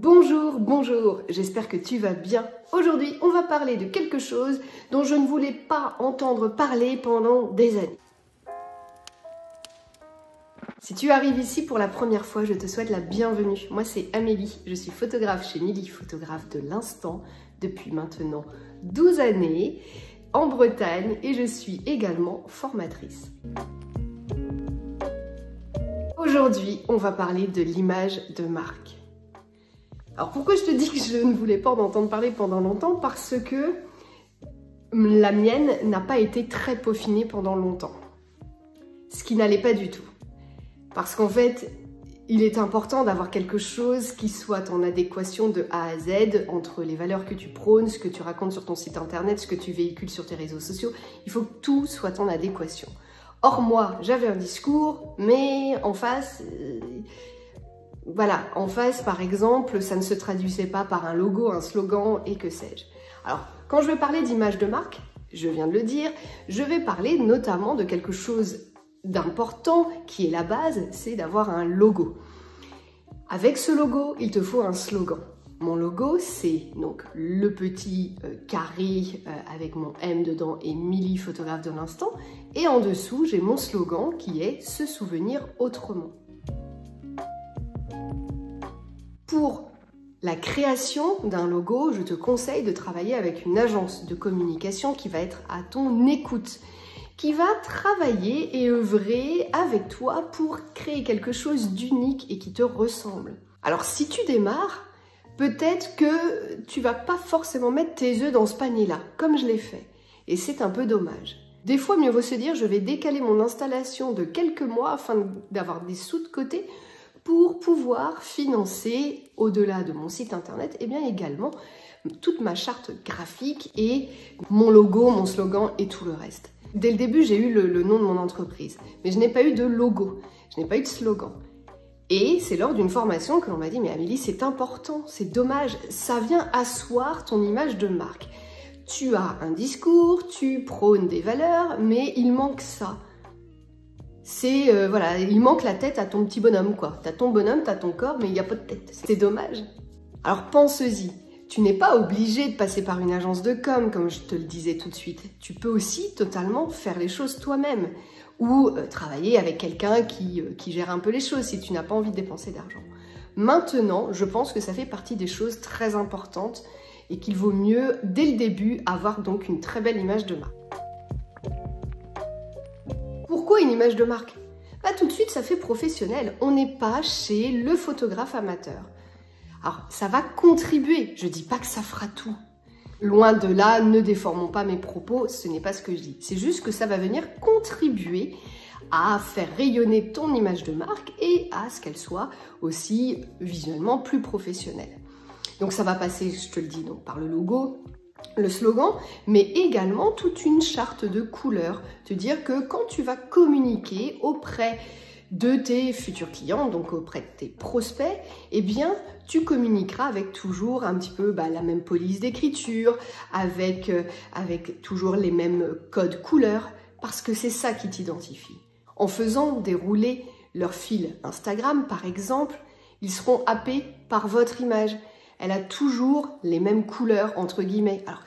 Bonjour, j'espère que tu vas bien. Aujourd'hui, on va parler de quelque chose dont je ne voulais pas entendre parler pendant des années. Si tu arrives ici pour la première fois, je te souhaite la bienvenue. Moi, c'est Amélie, je suis photographe chez Milly, photographe de l'instant depuis maintenant 12 années en Bretagne et je suis également formatrice. Aujourd'hui, on va parler de l'image de marque. Alors pourquoi je te dis que je ne voulais pas en entendre parler pendant longtemps? Parce que la mienne n'a pas été très peaufinée pendant longtemps. Ce qui n'allait pas du tout. Parce qu'en fait, il est important d'avoir quelque chose qui soit en adéquation de A à Z entre les valeurs que tu prônes, ce que tu racontes sur ton site internet, ce que tu véhicules sur tes réseaux sociaux. Il faut que tout soit en adéquation. Or moi, j'avais un discours, mais en face... Voilà, en face, par exemple, ça ne se traduisait pas par un logo, un slogan et que sais-je. Alors, quand je vais parler d'image de marque, je viens de le dire, je vais parler notamment de quelque chose d'important qui est la base, c'est d'avoir un logo. Avec ce logo, il te faut un slogan. Mon logo, c'est donc le petit carré avec mon M dedans et Milly, photographe de l'instant. Et en dessous, j'ai mon slogan qui est « Se souvenir autrement ». Pour la création d'un logo, je te conseille de travailler avec une agence de communication qui va être à ton écoute, qui va travailler et œuvrer avec toi pour créer quelque chose d'unique et qui te ressemble. Alors si tu démarres, peut-être que tu vas pas forcément mettre tes œufs dans ce panier-là, comme je l'ai fait. Et c'est un peu dommage. Des fois, mieux vaut se dire, je vais décaler mon installation de quelques mois afin d'avoir des sous de côté pour pouvoir financer, au-delà de mon site internet, et bien également toute ma charte graphique et mon logo, mon slogan et tout le reste. Dès le début, j'ai eu le nom de mon entreprise, mais je n'ai pas eu de logo, je n'ai pas eu de slogan. Et c'est lors d'une formation que l'on m'a dit « Mais Amélie, c'est important, c'est dommage, ça vient asseoir ton image de marque. Tu as un discours, tu prônes des valeurs, mais il manque ça. » C'est, voilà, il manque la tête à ton petit bonhomme, quoi. T'as ton bonhomme, t'as ton corps, mais il n'y a pas de tête. C'est dommage. Alors pense-y. Tu n'es pas obligé de passer par une agence de com, comme je te le disais tout de suite. Tu peux aussi totalement faire les choses toi-même. Ou travailler avec quelqu'un qui gère un peu les choses, si tu n'as pas envie de dépenser d'argent. Maintenant, je pense que ça fait partie des choses très importantes et qu'il vaut mieux, dès le début, avoir donc une très belle image de marque. Pourquoi une image de marque? Bah, tout de suite, ça fait professionnel. On n'est pas chez le photographe amateur. Alors, ça va contribuer. Je ne dis pas que ça fera tout. Loin de là, ne déformons pas mes propos, ce n'est pas ce que je dis. C'est juste que ça va venir contribuer à faire rayonner ton image de marque et à ce qu'elle soit aussi visuellement plus professionnelle. Donc, ça va passer, je te le dis, donc, par le logo, le slogan, mais également toute une charte de couleurs. Te dire que quand tu vas communiquer auprès de tes futurs clients, donc auprès de tes prospects, eh bien, tu communiqueras avec toujours un petit peu la même police d'écriture, avec toujours les mêmes codes couleurs, parce que c'est ça qui t'identifie. En faisant dérouler leur fil Instagram, par exemple, ils seront happés par votre image. Elle a toujours les mêmes couleurs, entre guillemets. Alors,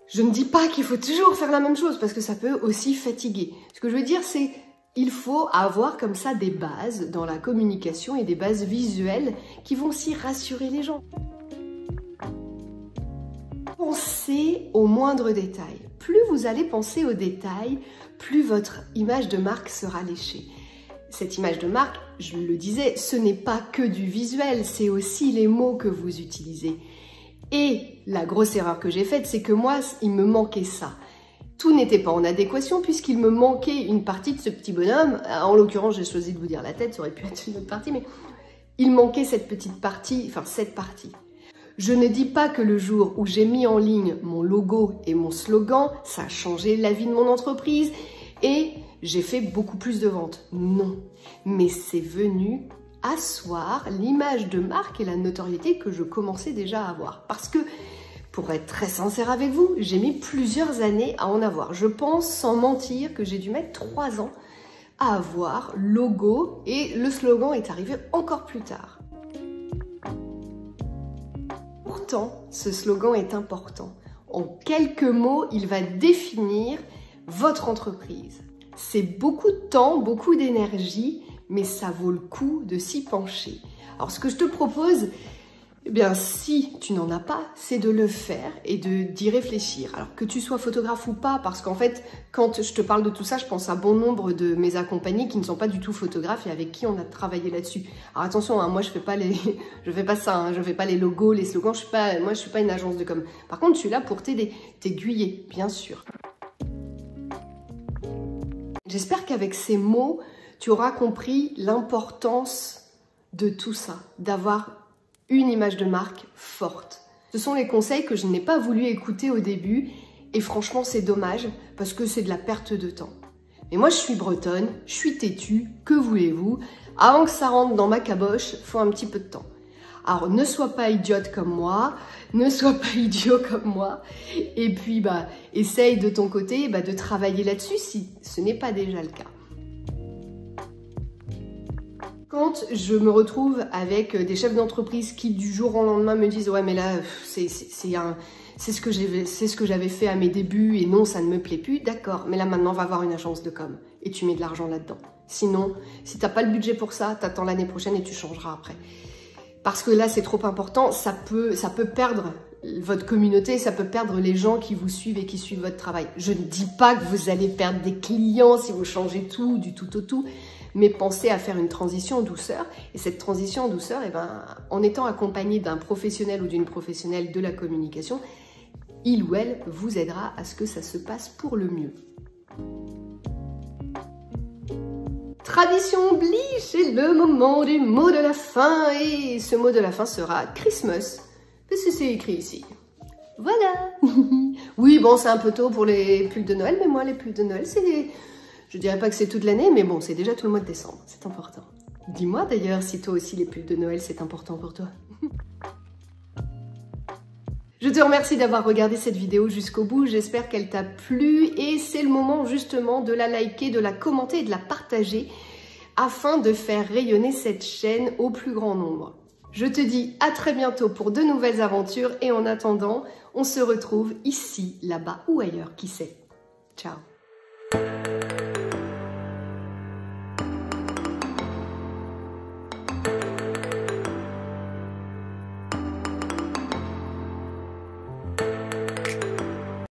je ne dis pas qu'il faut toujours faire la même chose, parce que ça peut aussi fatiguer. Ce que je veux dire, c'est qu'il faut avoir comme ça des bases dans la communication et des bases visuelles qui vont aussi rassurer les gens. Pensez aux moindres détails. Plus vous allez penser aux détails, plus votre image de marque sera léchée. Cette image de marque, je le disais, ce n'est pas que du visuel, c'est aussi les mots que vous utilisez. Et la grosse erreur que j'ai faite, c'est que moi, il me manquait ça. Tout n'était pas en adéquation puisqu'il me manquait une partie de ce petit bonhomme. En l'occurrence, j'ai choisi de vous dire la tête, ça aurait pu être une autre partie, mais il manquait cette petite partie, enfin cette partie. Je ne dis pas que le jour où j'ai mis en ligne mon logo et mon slogan, ça a changé la vie de mon entreprise et j'ai fait beaucoup plus de ventes. Non, mais c'est venu asseoir l'image de marque et la notoriété que je commençais déjà à avoir. Parce que, pour être très sincère avec vous, j'ai mis plusieurs années à en avoir. Je pense, sans mentir, que j'ai dû mettre 3 ans à avoir logo et le slogan est arrivé encore plus tard. important, ce slogan est important. En quelques mots, il va définir votre entreprise. C'est beaucoup de temps, beaucoup d'énergie, mais ça vaut le coup de s'y pencher. Alors ce que je te propose, eh bien, si tu n'en as pas, c'est de le faire et d'y réfléchir. Alors que tu sois photographe ou pas, parce qu'en fait, quand je te parle de tout ça, je pense à bon nombre de mes accompagnés qui ne sont pas du tout photographes et avec qui on a travaillé là-dessus. Alors attention, hein, moi je fais pas ça, hein, je fais pas les logos, les slogans, moi je suis pas une agence de com. Par contre, je suis là pour t'aider, t'aiguiller, bien sûr. J'espère qu'avec ces mots, tu auras compris l'importance de tout ça, d'avoir une image de marque forte. Ce sont les conseils que je n'ai pas voulu écouter au début et franchement c'est dommage parce que c'est de la perte de temps. Mais moi je suis bretonne, je suis têtue, que voulez-vous? Avant que ça rentre dans ma caboche, il faut un petit peu de temps. Alors ne sois pas idiote comme moi, ne sois pas idiot comme moi et puis essaye de ton côté de travailler là-dessus si ce n'est pas déjà le cas. Quand je me retrouve avec des chefs d'entreprise qui du jour au lendemain me disent « Ouais mais là, c'est ce que j'avais fait à mes débuts et non, ça ne me plaît plus. » D'accord, mais là maintenant, on va avoir une agence de com et tu mets de l'argent là-dedans. Sinon, si tu n'as pas le budget pour ça, t'attends l'année prochaine et tu changeras après. Parce que là, c'est trop important, ça peut perdre votre communauté, ça peut perdre les gens qui vous suivent et qui suivent votre travail. Je ne dis pas que vous allez perdre des clients si vous changez tout, du tout au tout, mais pensez à faire une transition en douceur. Et cette transition en douceur, en étant accompagné d'un professionnel ou d'une professionnelle de la communication, il ou elle vous aidera à ce que ça se passe pour le mieux. Tradition oblige, c'est le moment du mot de la fin. Et ce mot de la fin sera Christmas, parce que c'est écrit ici. Voilà. Oui, bon, c'est un peu tôt pour les pulls de Noël, mais moi, les pulls de Noël, c'est... Je dirais pas que c'est toute l'année, mais bon, c'est déjà tout le mois de décembre, c'est important. Dis-moi d'ailleurs si toi aussi les pulls de Noël, c'est important pour toi. Je te remercie d'avoir regardé cette vidéo jusqu'au bout, j'espère qu'elle t'a plu et c'est le moment justement de la liker, de la commenter et de la partager afin de faire rayonner cette chaîne au plus grand nombre. Je te dis à très bientôt pour de nouvelles aventures et en attendant, on se retrouve ici, là-bas ou ailleurs, qui sait. Ciao.